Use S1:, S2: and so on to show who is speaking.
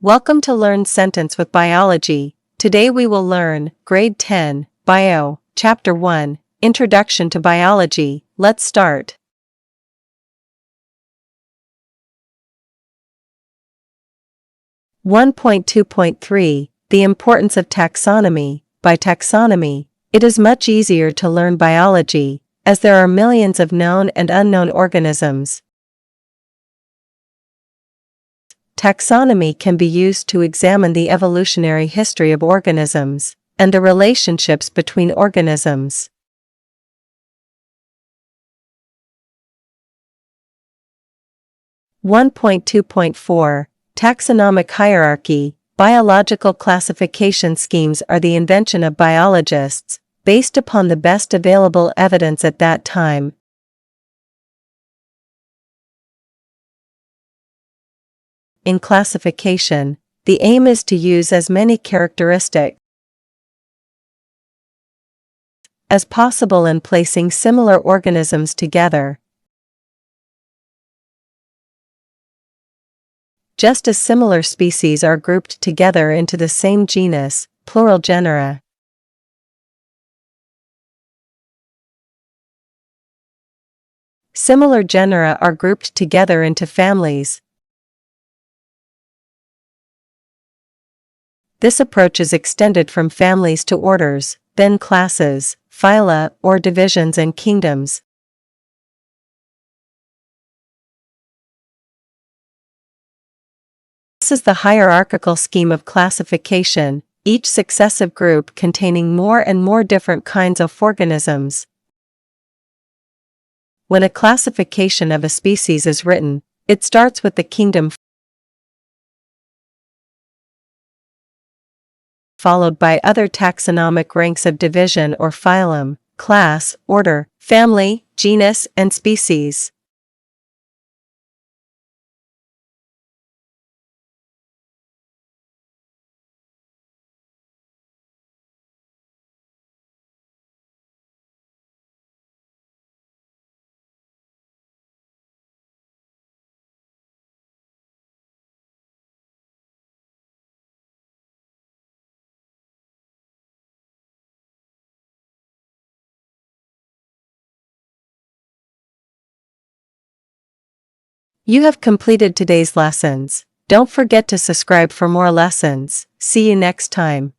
S1: Welcome to Learn Sentence with Biology. Today we will learn Grade 10, Bio, Chapter 1, Introduction to Biology. Let's start. One point 2.3 The Importance of Taxonomy. By taxonomy, it is much easier to learn biology, as there are millions of known and unknown organisms. Taxonomy can be used to examine the evolutionary history of organisms and the relationships between organisms. One point 2.4 Taxonomic hierarchy. Biological classification schemes are the invention of biologists, based upon the best available evidence at that time. In classification, the aim is to use as many characteristics as possible in placing similar organisms together, just as similar species are grouped together into the same genus, plural genera. Similar genera are grouped together into families. This approach is extended from families to orders, then classes, phyla, or divisions and kingdoms. This is the hierarchical scheme of classification, each successive group containing more and more different kinds of organisms. When a classification of a species is written, it starts with the kingdom, followed by other taxonomic ranks of division or phylum, class, order, family, genus, and species. You have completed today's lessons. Don't forget to subscribe for more lessons. See you next time.